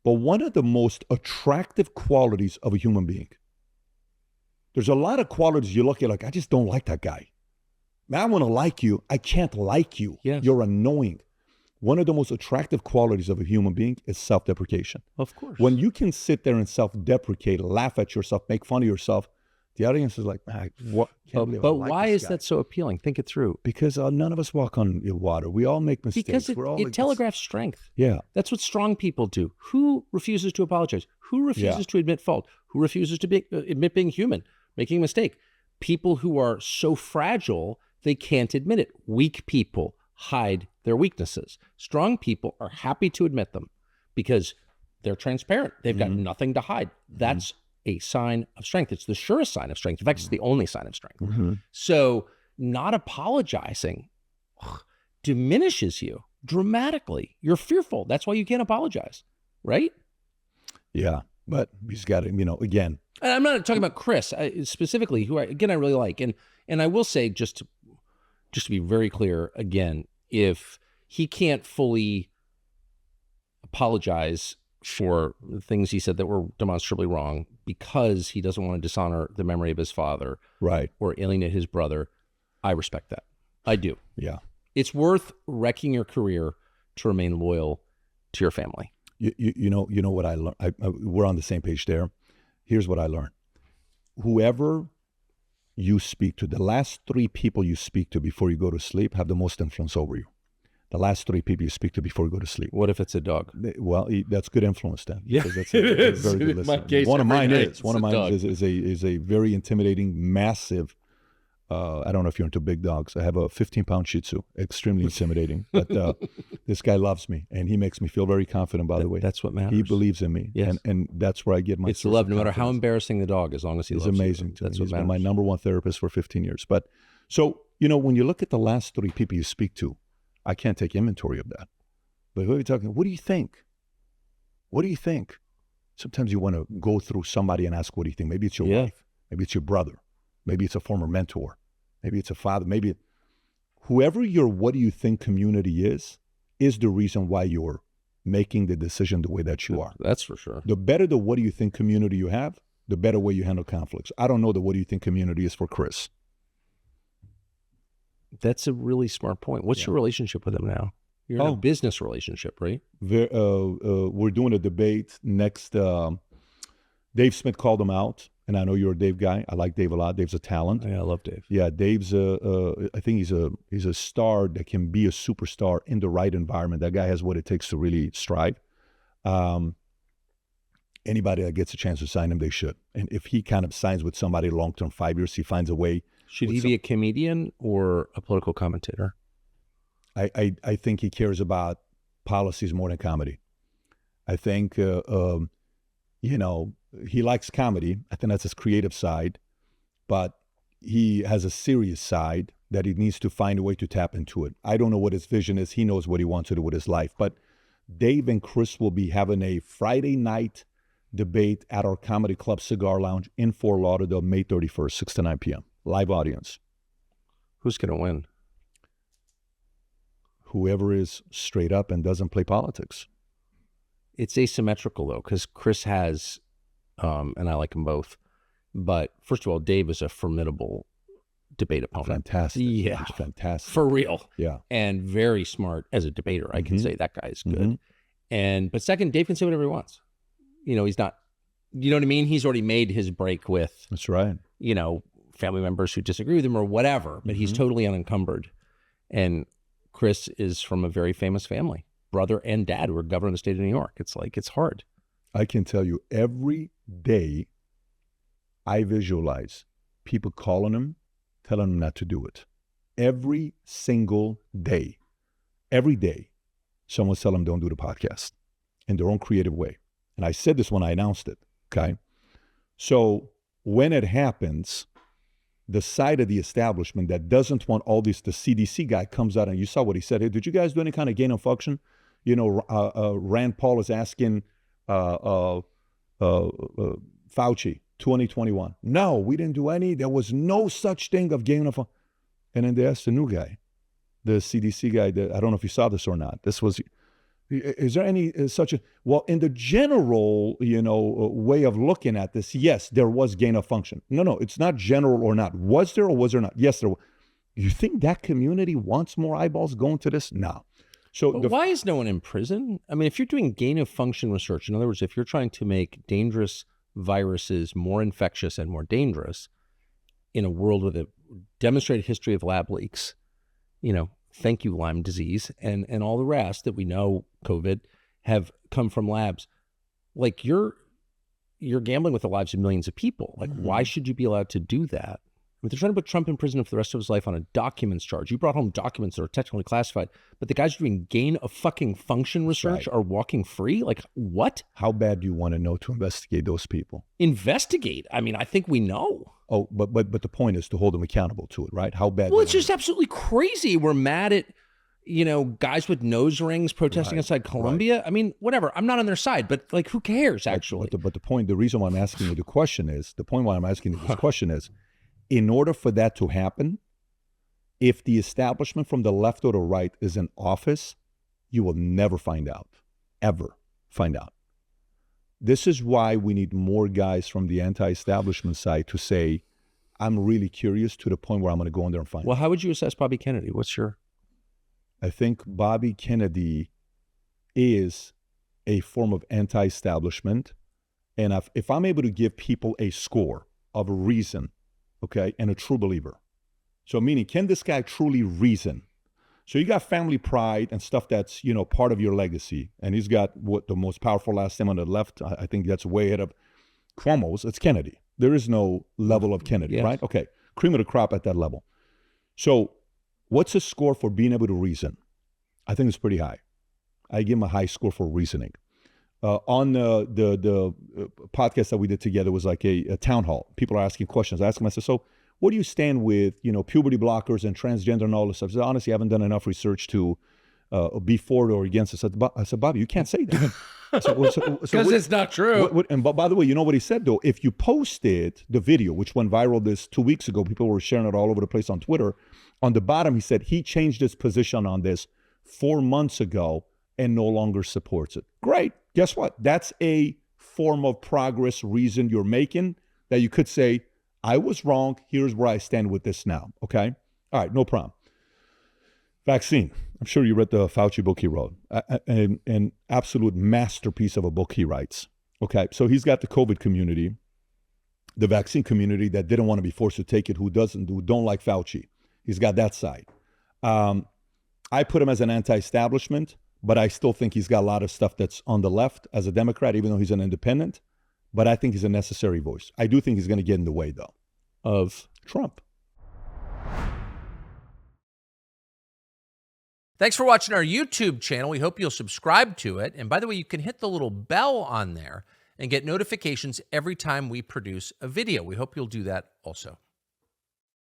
But one of the most attractive qualities of a human being, there's a lot of qualities you look at like, I just don't like that guy. Man, I want to like you. I can't like you. Yes. You're annoying. One of the most attractive qualities of a human being is self-deprecation. Of course. When you can sit there and self-deprecate, laugh at yourself, make fun of yourself, the audience is like, what? But why is that so appealing? Think it through. Because none of us walk on water. We all make mistakes. Because it telegraphs strength. Yeah. That's what strong people do. Who refuses to apologize? Who refuses to admit fault? Who refuses to admit being human, making a mistake? People who are so fragile, they can't admit it. Weak people hide their weaknesses. Strong people are happy to admit them because they're transparent. They've got nothing to hide. That's a sign of strength. It's the surest sign of strength. In fact, it's the only sign of strength. So not apologizing diminishes you dramatically. You're fearful. That's why you can't apologize, right? Yeah, but he's got to, again. And I'm not talking about Chris specifically, who I really like. And I will say, just to be very clear, again, if he can't fully apologize for things he said that were demonstrably wrong because he doesn't want to dishonor the memory of his father, right, or alienate his brother, I respect that. I do. Yeah. It's worth wrecking your career to remain loyal to your family. You know what I learned? We're on the same page there. Here's what I learned. Whoever you speak to, the last 3 people you speak to before you go to sleep have the most influence over you. The last 3 people you speak to before you go to sleep. What if it's a dog? Well, that's good influence then. Yeah, that's a very good listener. Case, one of mine is a very intimidating, massive. I don't know if you're into big dogs. I have a 15-pound Shih Tzu, extremely intimidating. But this guy loves me, and he makes me feel very confident. By the way, that's what matters. He believes in me, yes. and that's where I get my. It's love, no matter how embarrassing the dog, as long as he loves you. It's amazing. That's He's what been matters. my number 1 therapist for 15 years. But so when you look at the last 3 people you speak to, I can't take inventory of that. But who are you talking? What do you think? What do you think? Sometimes you want to go through somebody and ask, what do you think? Maybe it's your wife. Maybe it's your brother. Maybe it's a former mentor. Maybe it's a father. Maybe whoever your what do you think community is the reason why you're making the decision the way that you are. That's for sure. The better the what do you think community you have, the better way you handle conflicts. I don't know the what do you think community is for Chris. That's a really smart point. What's your relationship with him now? You're in a business relationship, right? We're doing a debate next. Dave Smith called him out, and I know you're a Dave guy. I like Dave a lot. Dave's a talent. Yeah, I love Dave. Yeah, Dave's I think he's a star that can be a superstar in the right environment. That guy has what it takes to really strive. Anybody that gets a chance to sign him, they should. And if he kind of signs with somebody long-term, 5 years, he finds a way. Should he be a comedian or a political commentator? I think he cares about policies more than comedy. I think, he likes comedy. I think that's his creative side. But he has a serious side that he needs to find a way to tap into it. I don't know what his vision is. He knows what he wants to do with his life. But Dave and Chris will be having a Friday night debate at our Comedy Club Cigar Lounge in Fort Lauderdale, May 31st, 6 to 9 p.m. Live audience. Who's going to win? Whoever is straight up and doesn't play politics. It's asymmetrical, though, because Chris has, and I like them both, but first of all, Dave is a formidable debate opponent. Fantastic. Yeah. He's fantastic. For real. Yeah. And very smart as a debater. I can say that guy is good. But second, Dave can say whatever he wants. He's not, you know what I mean? He's already made his break with, that's right, family members who disagree with him or whatever, but he's totally unencumbered. And Chris is from a very famous family, brother and dad who are governor of the state of New York. It's hard. I can tell you every day I visualize people calling him, telling him not to do it. Every single day, someone's telling him don't do the podcast in their own creative way. And I said this when I announced it, okay? So when it happens, the side of the establishment that doesn't want all this, the CDC guy comes out and you saw what he said. Hey, did you guys do any kind of gain of function? Rand Paul is asking Fauci, 2021. No, we didn't do any. There was no such thing of gain of function. And then they asked the new guy, the CDC guy, I don't know if you saw this or not. This was, Is there any such a, well, in the general, way of looking at this, yes, there was gain of function. No, it's not general or not. Was there or was there not? Yes, there was. You think that community wants more eyeballs going to this? No. So why is no one in prison? I mean, if you're doing gain of function research, in other words, if you're trying to make dangerous viruses more infectious and more dangerous in a world with a demonstrated history of lab leaks, thank you, Lyme disease, and all the rest that we know, COVID, have come from labs. Like you're gambling with the lives of millions of people. Like, why should you be allowed to do that? I mean, they're trying to put Trump in prison for the rest of his life on a documents charge. You brought home documents that are technically classified, but the guys doing gain of fucking function research are walking free? Like, what? How bad do you want to know to investigate those people? Investigate? I mean, I think we know. Oh, but the point is to hold them accountable to it, right? How bad? Well, it's just absolutely crazy. We're mad at, guys with nose rings protesting outside Columbia. Right. I mean, whatever. I'm not on their side, but like, who cares, actually? But the reason why I'm asking you the question is, in order for that to happen, if the establishment from the left or the right is in office, you will never find out, ever find out. This is why we need more guys from the anti-establishment side to say, I'm really curious to the point where I'm going to go in there and find out. Well, how would you assess Bobby Kennedy? I think Bobby Kennedy is a form of anti-establishment. And if I'm able to give people a score of reason, okay, and a true believer. So meaning, can this guy truly reason? So you got family pride and stuff that's, part of your legacy. And he's got what the most powerful last name on the left. I think that's way ahead of Cuomo's. It's Kennedy. There is no level of Kennedy, right? Okay. Cream of the crop at that level. So what's his score for being able to reason? I think it's pretty high. I give him a high score for reasoning. On the podcast that we did together was like a town hall. People are asking questions. I asked him, I said, so what do you stand with, puberty blockers and transgender and all this stuff? I said, honestly, I haven't done enough research to be for it or against it. I said, Bobby, you can't say that. Because it's not true. And by the way, you know what he said, though? If you posted the video, which went viral this 2 weeks ago, people were sharing it all over the place on Twitter. On the bottom, he said he changed his position on this 4 months ago and no longer supports it. Great. Guess what? That's a form of progress reason you're making that you could say, I was wrong. Here's where I stand with this now. Okay? All right, no problem. Vaccine. I'm sure you read the Fauci book he wrote. An absolute masterpiece of a book he writes. Okay, so he's got the COVID community, the vaccine community that didn't want to be forced to take it, who don't like Fauci. He's got that side. I put him as an anti-establishment, but I still think he's got a lot of stuff that's on the left as a Democrat, even though he's an independent. But I think he's a necessary voice. I do think he's going to get in the way, though, of Trump. Thanks for watching our YouTube channel. We hope you'll subscribe to it. And by the way, you can hit the little bell on there and get notifications every time we produce a video. We hope you'll do that also.